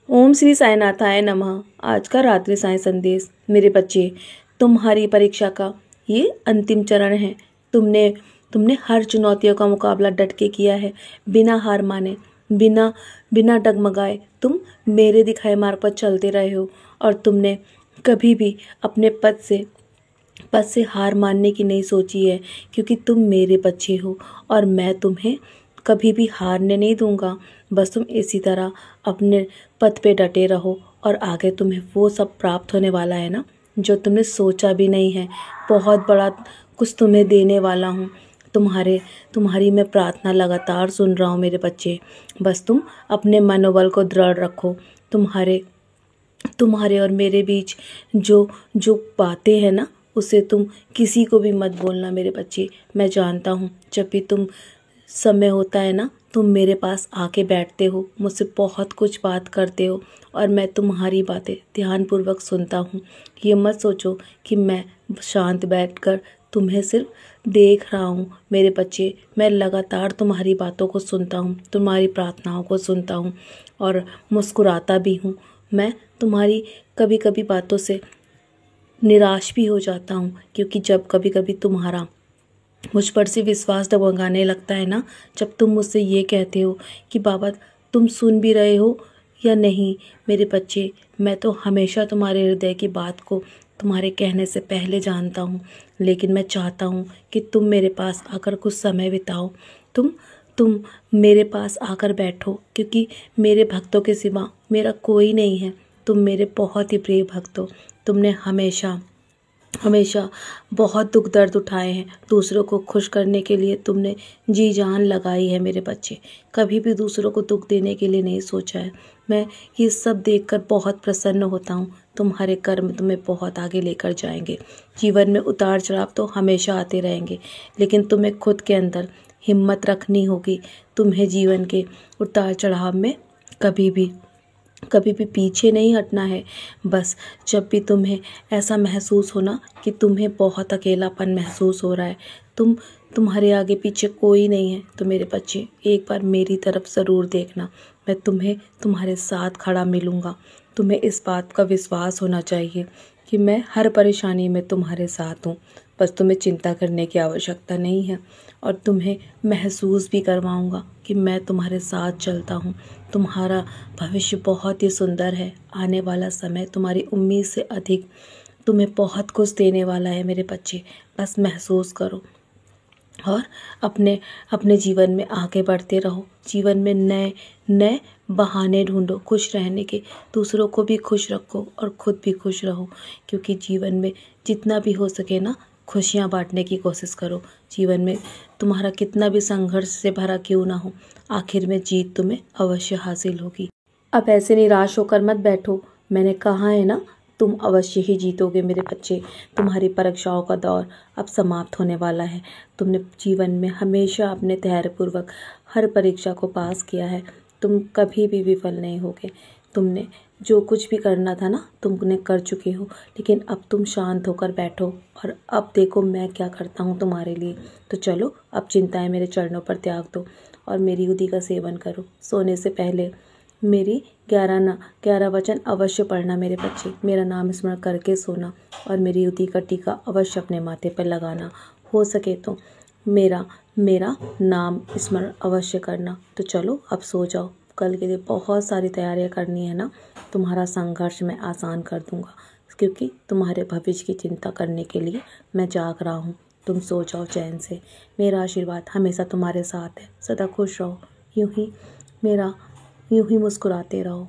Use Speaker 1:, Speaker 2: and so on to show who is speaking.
Speaker 1: ओम श्री साईनाथाय नमः। आज का रात्रि साई संदेश। मेरे बच्चे, तुम्हारी परीक्षा का ये अंतिम चरण है। तुमने हर चुनौतियों का मुकाबला डट के किया है, बिना हार माने, बिना बिना डगमगाए तुम मेरे दिखाए मार्ग पर चलते रहे हो। और तुमने कभी भी अपने पद से हार मानने की नहीं सोची है, क्योंकि तुम मेरे बच्चे हो और मैं तुम्हें कभी भी हारने नहीं दूंगा। बस तुम इसी तरह अपने पद पे डटे रहो और आगे तुम्हें वो सब प्राप्त होने वाला है ना, जो तुमने सोचा भी नहीं है। बहुत बड़ा कुछ तुम्हें देने वाला हूँ। तुम्हारी मैं प्रार्थना लगातार सुन रहा हूँ मेरे बच्चे। बस तुम अपने मनोबल को दृढ़ रखो। तुम्हारे और मेरे बीच जो जो बातें हैं ना, उसे तुम किसी को भी मत बोलना मेरे बच्चे। मैं जानता हूँ जब भी तुम समय होता है ना, तुम मेरे पास आके बैठते हो, मुझसे बहुत कुछ बात करते हो और मैं तुम्हारी बातें ध्यानपूर्वक सुनता हूँ। ये मत सोचो कि मैं शांत बैठकर तुम्हें सिर्फ देख रहा हूँ मेरे बच्चे। मैं लगातार तुम्हारी बातों को सुनता हूँ, तुम्हारी प्रार्थनाओं को सुनता हूँ और मुस्कुराता भी हूँ। मैं तुम्हारी कभी कभी बातों से निराश भी हो जाता हूँ, क्योंकि जब कभी कभी तुम्हारा मुझ पर से विश्वास डगमगाने लगता है ना, जब तुम मुझसे ये कहते हो कि बाबा तुम सुन भी रहे हो या नहीं। मेरे बच्चे, मैं तो हमेशा तुम्हारे हृदय की बात को तुम्हारे कहने से पहले जानता हूँ, लेकिन मैं चाहता हूँ कि तुम मेरे पास आकर कुछ समय बिताओ। तुम मेरे पास आकर बैठो, क्योंकि मेरे भक्तों के सिवा मेरा कोई नहीं है। तुम मेरे बहुत ही प्रिय भक्त हो। तुमने हमेशा बहुत दुख दर्द उठाए हैं। दूसरों को खुश करने के लिए तुमने जी जान लगाई है मेरे बच्चे। कभी भी दूसरों को दुख देने के लिए नहीं सोचा है। मैं ये सब देखकर बहुत प्रसन्न होता हूँ। तुम्हारे कर्म तुम्हें बहुत आगे लेकर जाएंगे। जीवन में उतार चढ़ाव तो हमेशा आते रहेंगे, लेकिन तुम्हें खुद के अंदर हिम्मत रखनी होगी। तुम्हें जीवन के उतार चढ़ाव में कभी भी पीछे नहीं हटना है। बस जब भी तुम्हें ऐसा महसूस हो ना कि तुम्हें बहुत अकेलापन महसूस हो रहा है, तुम्हारे आगे पीछे कोई नहीं है, तो मेरे बच्चे एक बार मेरी तरफ ज़रूर देखना। मैं तुम्हें तुम्हारे साथ खड़ा मिलूँगा। तुम्हें इस बात का विश्वास होना चाहिए कि मैं हर परेशानी में तुम्हारे साथ हूँ। बस तुम्हें चिंता करने की आवश्यकता नहीं है और तुम्हें महसूस भी करवाऊँगा कि मैं तुम्हारे साथ चलता हूँ। तुम्हारा भविष्य बहुत ही सुंदर है। आने वाला समय तुम्हारी उम्मीद से अधिक तुम्हें बहुत कुछ देने वाला है मेरे बच्चे। बस महसूस करो और अपने जीवन में आगे बढ़ते रहो। जीवन में नए नए बहाने ढूंढो खुश रहने के। दूसरों को भी खुश रखो और खुद भी खुश रहो, क्योंकि जीवन में जितना भी हो सके ना, खुशियाँ बांटने की कोशिश करो। जीवन में तुम्हारा कितना भी संघर्ष से भरा क्यों ना हो, आखिर में जीत तुम्हें अवश्य हासिल होगी। अब ऐसे निराश होकर मत बैठो। मैंने कहा है ना, तुम अवश्य ही जीतोगे मेरे बच्चे। तुम्हारी परीक्षाओं का दौर अब समाप्त होने वाला है। तुमने जीवन में हमेशा अपने धैर्यपूर्वक हर परीक्षा को पास किया है। तुम कभी भी विफल नहीं होगे। तुमने जो कुछ भी करना था ना, तुमने कर चुके हो। लेकिन अब तुम शांत होकर बैठो और अब देखो मैं क्या करता हूँ तुम्हारे लिए। तो चलो, अब चिंताएं मेरे चरणों पर त्याग दो और मेरी युद्धि का सेवन करो। सोने से पहले मेरी 11 वचन अवश्य पढ़ना मेरे बच्चे। मेरा नाम स्मरण करके सोना और मेरी युद्धि का टीका अवश्य अपने माथे पर लगाना। हो सके तो मेरा नाम स्मरण अवश्य करना। तो चलो, अब सो जाओ। कल के लिए बहुत सारी तैयारियां करनी है ना। तुम्हारा संघर्ष मैं आसान कर दूंगा, क्योंकि तुम्हारे भविष्य की चिंता करने के लिए मैं जाग रहा हूँ। तुम सो जाओ चैन से। मेरा आशीर्वाद हमेशा तुम्हारे साथ है। सदा खुश रहो, यूं ही मुस्कुराते रहो।